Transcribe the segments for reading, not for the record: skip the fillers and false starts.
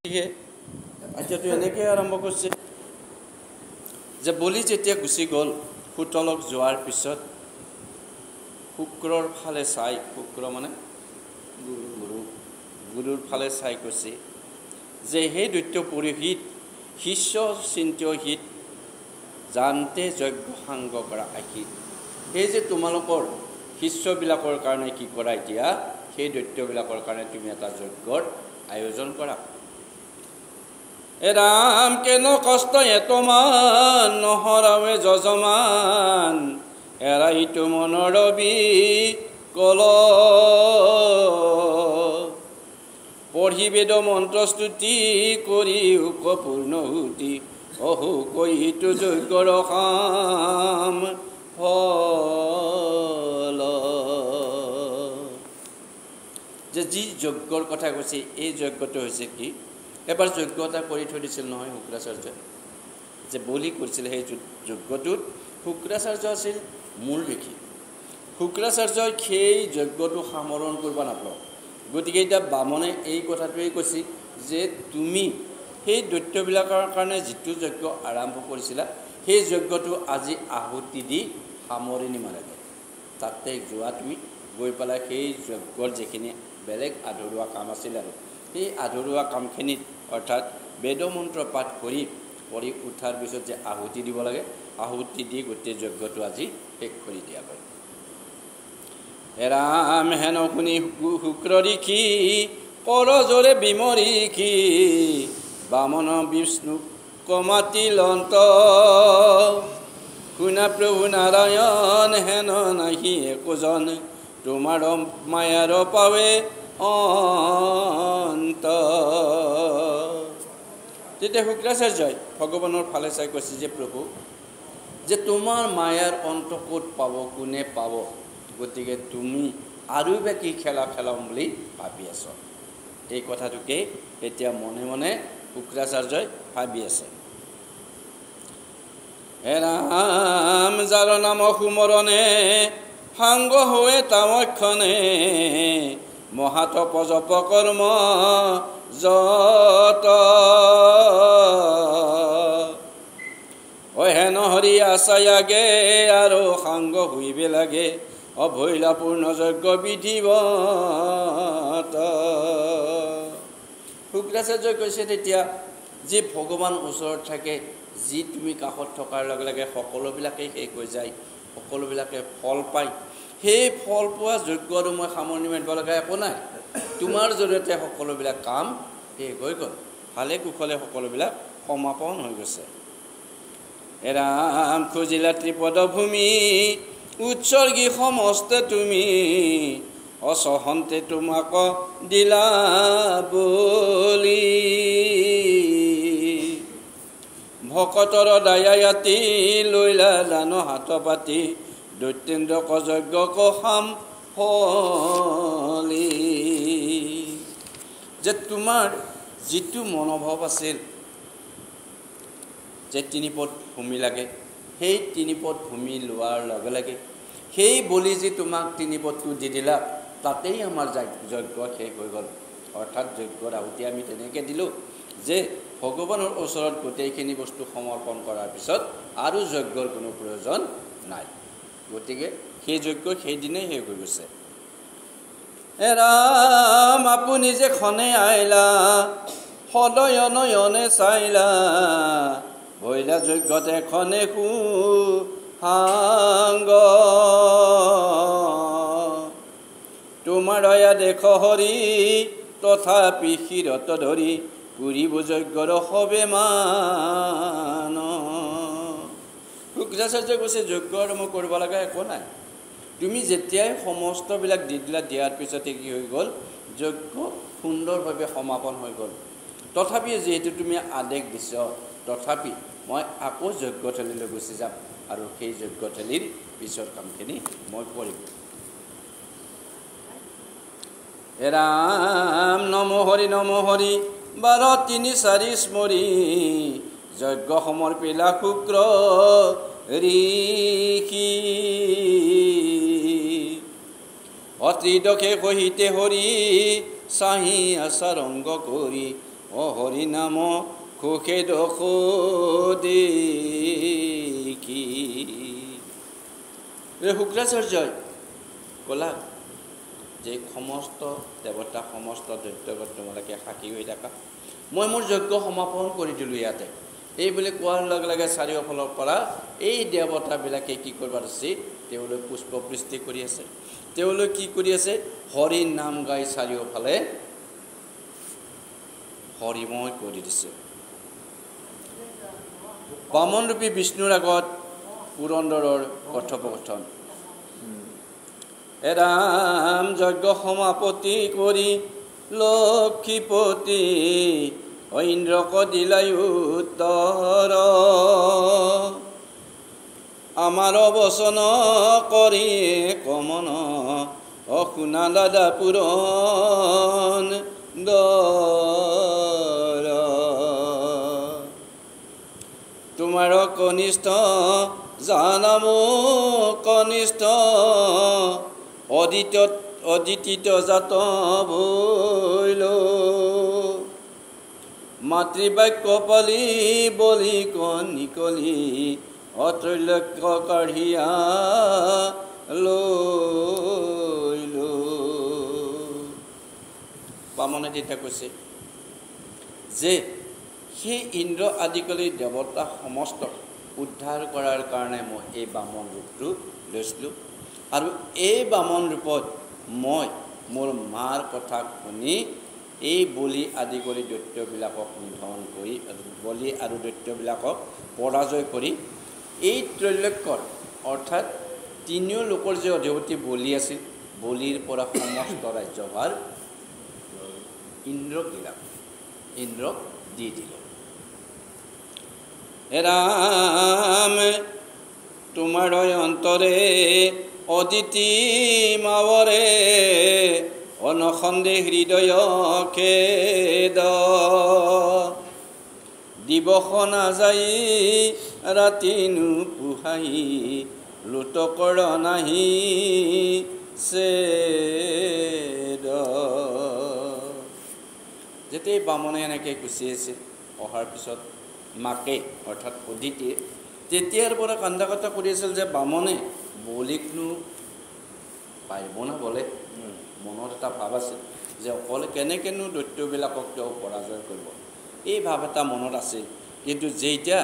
এতিয়াতো এনেকৈ আৰম্ভ কৰিছে যে বলি যেতিয়া গুচি গ'ল সুতলক যোৱাৰ পিছত শুক্ৰৰ ফালে চাই, শুক্ৰ মানে গুৰুৰ ফালে চাই কৈছে যে সেই দৈত্য পুৰোহিত শিষ্য চিন্তিয় হিত জানতে যজ্ঞ সাংগ কৰা আহি, সেই যে তোমালোকৰ শিষ্যবিলাকৰ কাৰণে কি কৰা, এতিয়া সেই দৈত্যবিলাকৰ কাৰণে তুমি এটা যজ্ঞৰ আয়োজন কৰা। ৰাম কেন কষ্ট এতমান নহৰাৱে যজমান, এৰাইতো মনৰ কল পঢ়ি বেদ মন্ত্ৰস্তুতি কৰি উপপূৰ্ণহুতি, অহু কৈতো যজ্ঞৰ কাম ফল। যে যি যজ্ঞৰ কথা কৈছে এই যজ্ঞটো হৈছে কি, এবাৰ যজ্ঞ এটা কৰি থৈ দিছিল নহয় শুক্ৰাচাৰ্যই, যে বলি কৰিছিল। সেই যজ্ঞটোত শুক্ৰাচাৰ্য আছিল মূল ঋষি। শুক্ৰাচাৰ্যই সেই যজ্ঞটো সামৰণ কৰিব নাপায়। গতিকে এতিয়া বামনে এই কথাটোৱেই কৈছে যে তুমি সেই দৈত্যবিলাকৰ কাৰণে যিটো যজ্ঞ আৰম্ভ কৰিছিলা সেই যজ্ঞটো আজি আহুতি দি সামৰণি মাৰেগৈ। তাতে যোৱা তুমি, গৈ পেলাই সেই যজ্ঞৰ যিখিনি বেলেগ আধৰুৱা কাম আছিল আৰু সেই আধৰুৱা কামখিনিত অৰ্থাৎ বেদমন্ত্ৰ পাঠ কৰি উঠাৰ পিছত যে আহুতি দিব লাগে, আহুতি দি গোটেই যজ্ঞটো আজি শেষ কৰি দিয়া হয়। ৰাম হেন শুনি শুক্ৰ ঋষি কৰজৰে বিমৰিষি, বামন বিষ্ণু কমাতিলন্ত, শুনা প্ৰভু নাৰায়ণ হেন নাহি একোজন, তোমাৰ মায়াৰ পাৱে অন্ত। তেতিয়া শুক্ৰাচাৰ্যই ভগৱানৰ ফালে চাই কৈছে যে প্ৰভু, যে তোমাৰ মায়াৰ অন্ত ক'ত পাব, কোনে পাব, গতিকে তুমি আৰু বা কি খেলা খেলাম বুলি ভাবি আছ। এই কথাটোকে এতিয়া মনে মনে শুক্ৰাচাৰ্যই ভাবি আছে। হে ৰাম যাৰ নাম সুমৰণে সাংগ হৈ তামক্ষণে, মহাতপ জপ কৰ্ম যত, হেন হৰি আছায়াগে আৰু সাংগ হইবে লাগে, অভৈলা পূৰ্ণ যজ্ঞ বিধিবত। শুক্ৰাচাৰ্যই কৈছে তেতিয়া যে ভগৱান ওচৰত থাকে, যি তুমি কাষত থকাৰ লগে লগে সকলোবিলাকেই শেষ হৈ যায়, সকলোবিলাকে ফল পায়। সেই ফল পোৱা যজ্ঞটো মই সামৰণি মাৰিব লগা একো নাই, তোমাৰ জৰিয়তে সকলোবিলাক কাম শেষ হৈ গ'ল, ভালে কুশলে সকলোবিলাক সমাপন হৈ গৈছে। ৰাম খুজিলা ত্ৰিপদভূমি উৎসৰ্গী সমস্তে তুমি, অচহন্তে তোমাক দিলা বলি, ভকতৰ দায়াতি লৈলা দান হাত পাতি, দৈত্যেন্দ্ৰ যজ্ঞ কসাম ফলি। যে তোমাৰ যিটো মনোভাৱ আছিল যে তিনিপদ ভূমি লাগে, সেই তিনিপদ ভূমি লোৱাৰ লগে লগে সেই বলি যি তোমাক তিনিপদটো দি দিলা, তাতেই আমাৰ যজ্ঞ শেষ হৈ গ'ল। অৰ্থাৎ যজ্ঞৰ আহুতি আমি তেনেকৈ দিলোঁ যে ভগৱানৰ ওচৰত গোটেইখিনি বস্তু সমৰ্পণ কৰাৰ পিছত আৰু যজ্ঞৰ কোনো প্ৰয়োজন নাই। গতিকে সেই যজ্ঞ সেইদিনাই শেষ হৈ গৈছে। ৰাম আপুনি যে খনে আইলা, সদয় নয়নে চাইলা, ভৈলা যজ্ঞতে খনে সাংগ, তোমাৰ দয়া দেখ হৰি তথাপি শিৰত ধৰি, পুৰিব যজ্ঞৰ সবে মান। শুক্ৰাচাৰ্যই কৈছে যজ্ঞ আৰম্ভ কৰিব লগা একো নাই, তুমি যেতিয়াই সমস্তবিলাক দি দিলা, দিয়াৰ পিছতে কি হৈ গ'ল, যজ্ঞ সুন্দৰভাৱে সমাপন হৈ গ'ল। তথাপি যিহেতু তুমি আদেশ দিছ, তথাপি মই আকৌ যজ্ঞথলীলৈ গুচি যাম আৰু সেই যজ্ঞথলীৰ পিছৰ কামখিনি মই কৰিম। ৰাম নম হৰি 12-3-4 স্মৰি, যজ্ঞ সমৰ্পিলা শুক্ৰ ঋষি, অত্ৰিদশে সহিতে হৰি চাহি আচাৰংগ কৰি, হৰি নাম সুখে দোষ দেখি। শুক্ৰাচাৰ্যই ক'লা যে সমস্ত দেৱতা সমস্ত দৈত্যগত তোমালোকে সাক্ষী হৈ থাকা, মই মোৰ যজ্ঞ সমাপন কৰি দিলোঁ ইয়াতে। এই বুলি কোৱাৰ লগে লগে চাৰিওফালৰ পৰা এই দেৱতাবিলাকে কি কৰিব আছে, তেওঁলোক পুষ্পবৃষ্টি কৰি আছে, তেওঁলোক কি কৰি আছে, হৰি নাম গাই চাৰিওফালে হৰিময় কৰি দিছে। বামনৰূপী বিষ্ণুৰ আগত পুৰন্দৰৰ কথোপকথন। ৰাম যজ্ঞ সমাপতি কৰি লক্ষীপতি ঐন্দ্ৰক দিলাই উত্তৰ, আমাৰ বচন কৰি কমন অশুনা দাদা পুৰণ দৰ। তোমাৰ কনিষ্ঠ জানাম কনিষ্ঠ অদিতিত জাত ভৈল, মাতৃবাক্য পালি বলি কনিকলি অত্ৰৈলক্য কাঢ়িয়া লৈল। বামনে তেতিয়া কৈছে যে সেই ইন্দ্ৰ আদিকলি দেৱতা সমস্ত উদ্ধাৰ কৰাৰ কাৰণে মই এই বামন ৰূপটো লৈছিলোঁ, আৰু এই বামন ৰূপত মই মোৰ মাৰ কথা শুনি এই বলি আদি কৰি দৈত্যবিলাকক নিধন কৰি, বলি আৰু দৈত্যবিলাকক পৰাজয় কৰি এই ত্ৰৈলোক্যৰ অৰ্থাৎ তিনিও লোকৰ যে অধিপতি বলি আছিল, বলিৰ পৰা সমস্ত ৰাজ্যভাৰ ইন্দ্ৰক দিলাম, ইন্দ্ৰক দি দিলোঁ। ৰাম তোমাৰ অন্তৰে অদিতি মাৱৰে অনসন্দে হৃদয় খেদ, দিৱস নাযাই ৰাতি নুপুহাই লুটকৰ নাহি চেদ। যেতিয়া বামনে এনেকৈ গুচি আছিল, অহাৰ পিছত মাকে অৰ্থাৎ অদিতিয়ে তেতিয়াৰ পৰা কান্দা কটা কৰি আছিল যে বামনে বলিকনো পাৰিব না বলে। মনত এটা ভাৱ আছিল যে অকলে কেনেকৈনো দৈত্যবিলাকক তেওঁ পৰাজয় কৰিব, এই ভাৱ এটা মনত আছিল। কিন্তু যেতিয়া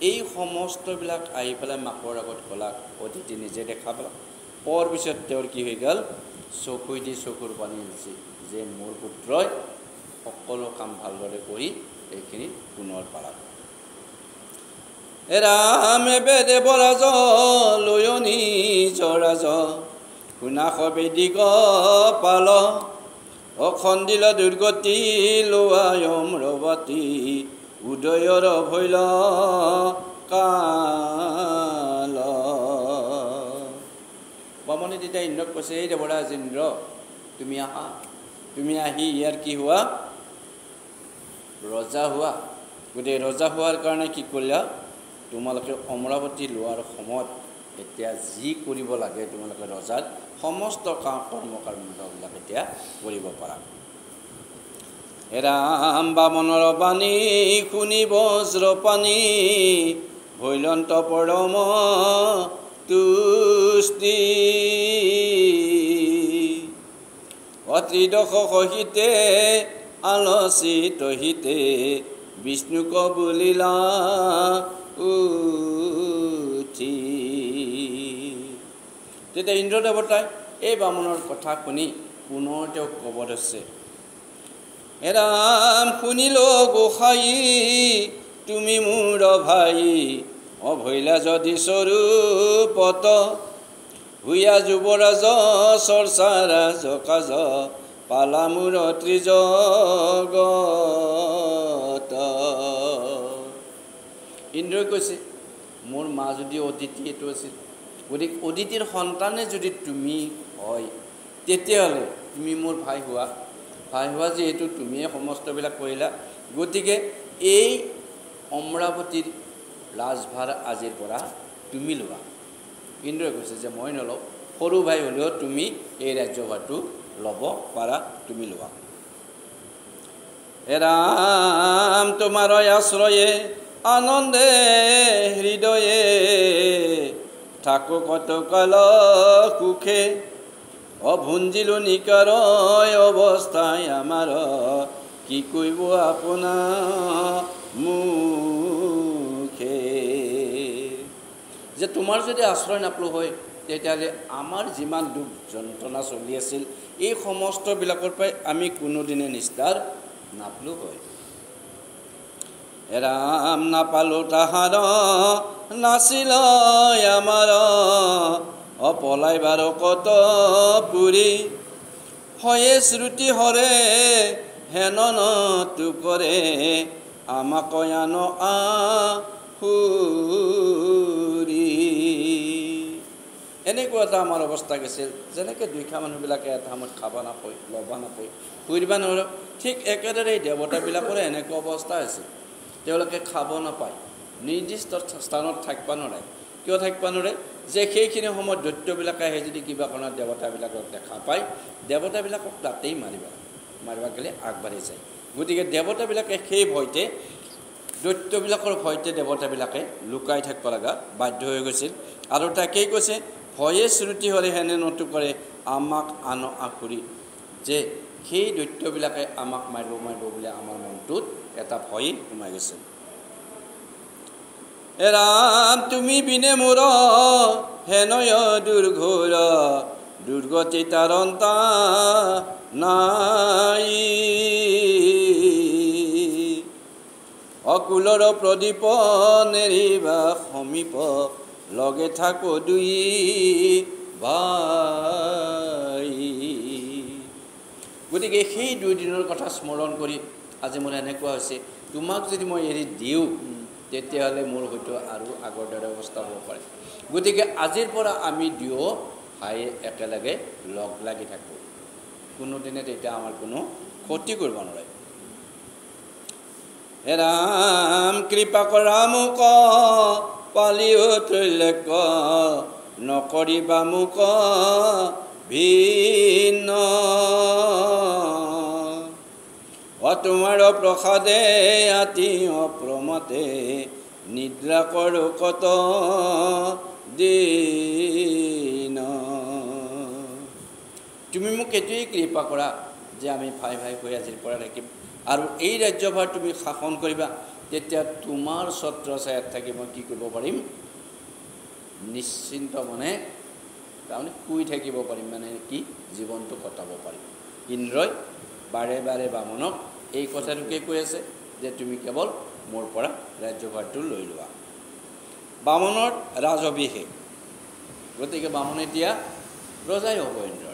এই সমস্তবিলাক আহি পেলাই মাকৰ আগত ক'লাক, অদিতি নিজে দেখা পালাক, পোৱাৰ পিছত তেওঁৰ কি হৈ গ'ল, চকুৱেদি চকুৰ পানী আহিছে যে মোৰ পুত্ৰই সকলো কাম ভালদৰে কৰি এইখিনি পুনৰ পালাক। ৰামে বেদে বৰাজ লয়নি জৰাজ শুনা সবেদিক পাল, অখণ্ডিল দুৰ্গতি লোৱায় অম্ৰৱতী উদয়ৰ ভৈল কাল। বামনে তেতিয়া ইন্দ্ৰক কৈছে, এই দেৱৰাজ ইন্দ্ৰ তুমি আহা, তুমি আহি ইয়াৰ কি হোৱা, ৰজা হোৱা। গতিকে ৰজা হোৱাৰ কাৰণে কি কৰিলা, তোমালোকে অমৰাৱতী লোৱাৰ সময়ত এতিয়া যি কৰিব লাগে তোমালোকে ৰজাত সমস্ত কৰ্মকাণ্ডবিলাক এতিয়া কৰিব পাৰা। ৰাম বামনৰ বাণী শুনি বজ্ৰপানী ভৈলন্ত পৰম তুষ্টি, অত্ৰিদশ সহিতে আলচিত হিতে বিষ্ণুক বুলিলা উঠি। তেতিয়া ইন্দ্ৰ দেৱতাই এই বামনৰ কথা শুনি পুনৰ তেওঁক ক'ব ধৰিছে, ৰাম শুনিল গোসাই তুমি মোৰ ভাই, অভৈলা যদি স্বৰূপত ভূঞা যুৱৰাজ চৰ্চা ৰাজ কাজ পালা মোৰ ত্ৰিজগত। ইন্দ্ৰই কৈছে, মোৰ মা যদি অদিতি এইটো আছিল, গতিকে অদিতিৰ সন্তানে যদি তুমি হয় তেতিয়াহ'লে তুমি মোৰ ভাই হোৱা, ভাই হোৱা যিহেতু তুমিয়ে সমস্তবিলাক কৰিলা, গতিকে এই অমৰাৱতীৰ ৰাজভাৰ আজিৰ পৰা তুমি লোৱা। ইন্দ্ৰই কৈছে যে মই নলওঁ, সৰু ভাই হ'লেও তুমি এই ৰাজ্যভাৰটো ল'ব পাৰা, তুমি লোৱা। হে ৰাম তোমাৰ আশ্ৰয়ে আনন্দে হৃদয়ে থাকো কত কাল সুখে অভুঞ্জিলো নিকাৰ অৱস্থাই আমাৰ কি কৰিব আপোনাৰ মুখে। যে তোমাৰ যদি আশ্ৰয় নাপলো হয় তেতিয়াহ'লে আমাৰ যিমান দুখ যন্ত্ৰণা চলি আছিল এই সমস্তবিলাকৰ পৰাই আমি কোনোদিনে নিস্তাৰ নাপলো হয়। ৰাম নাপালো তাহাৰ নাছিল আমাৰ অপলাইবাৰ কত পুৰি হয়ে শ্ৰুতি হৰে হেনন তু কৰে আমাক আন আহুৰি। এনেকুৱা এটা আমাৰ অৱস্থা গৈছিল যেনেকৈ দুখীয়া মানুহবিলাকে এটা সময়ত খাব নাপায় ল'ব নাপায় ফুৰিব নোৱাৰে, ঠিক একেদৰে এই দেৱতাবিলাকৰো এনেকুৱা অৱস্থা আছিল। তেওঁলোকে খাব নাপায়, নিৰ্দিষ্ট স্থানত থাকিব নোৱাৰে। কিয় থাকিব নোৱাৰে? যে সেইখিনি সময়ত দৈত্যবিলাকে আহি যদি কিবা কাৰণত দেৱতাবিলাকক দেখা পায় দেৱতাবিলাকক তাতেই মাৰিব গ'লে আগবাঢ়ি যায়। গতিকে দেৱতাবিলাকে সেই ভয়তে দৈত্যবিলাকৰ ভয়তে দেৱতাবিলাকে লুকাই থাকিব লগা বাধ্য হৈ গৈছিল। আৰু তাকেই কৈছে ভয়ে শ্ৰুতি হ'লে হেনে নতু কৰে আমাক আন আখুৰি, যে সেই দৈত্যবিলাকে আমাক মাৰিব বুলি আমাৰ মনটোত এটা ভয় সোমাই গৈছিল। ৰাম তুমি বিনে মোৰ হেনয় দুৰ্ঘোৰ দুৰ্গতি তাৰণতা নাই অকুলৰ প্ৰদীপ নেৰিবা সমীপ লগে থাকো দুই ভাই। গতিকে সেই 2 দিনৰ কথা স্মৰণ কৰি আজি মোৰ এনেকুৱা হৈছে তোমাক যদি মই এৰি দিওঁ তেতিয়াহ'লে মোৰ হয়তো আৰু আগৰ দৰে অৱস্থা হ'ব পাৰে। গতিকে আজিৰ পৰা আমি দুয়ো ভাই একেলগে লগ লাগি থাকোঁ, কোনোদিনে তেতিয়া আমাৰ কোনো ক্ষতি কৰিব নোৱাৰে। হে ৰাম কৃপা কৰা মোক পালিও ত্ৰৈলোক্য নকৰিবা মোক ভিন্ন তোমাৰ প্ৰসাদে আতি অপ্ৰমতে নিদ্ৰা কৰোঁ কত দিন। তুমি মোক এইটোৱেই কৃপা কৰা যে আমি ভাই ভাই হৈ আজিৰ পৰা থাকিম আৰু এই ৰাজ্যভাৰ তুমি শাসন কৰিবা। তেতিয়া তোমাৰ ছত্ৰ ছায়াত থাকি মই কি কৰিব পাৰিম? নিশ্চিন্ত মনে তাৰমানে শুই থাকিব পাৰিম, মানে কি জীৱনটো কটাব পাৰিম। ইন্দ্ৰই বাৰে বাৰে বামনক এই কথাটোকে কৈ আছে যে তুমি কেৱল মোৰ পৰা ৰাজ্যভাৰটো লৈ লোৱা। বামনৰ ৰাজ অভিষেক, গতিকে বামন এতিয়া ৰজাই হ'ব ইন্দ্ৰ।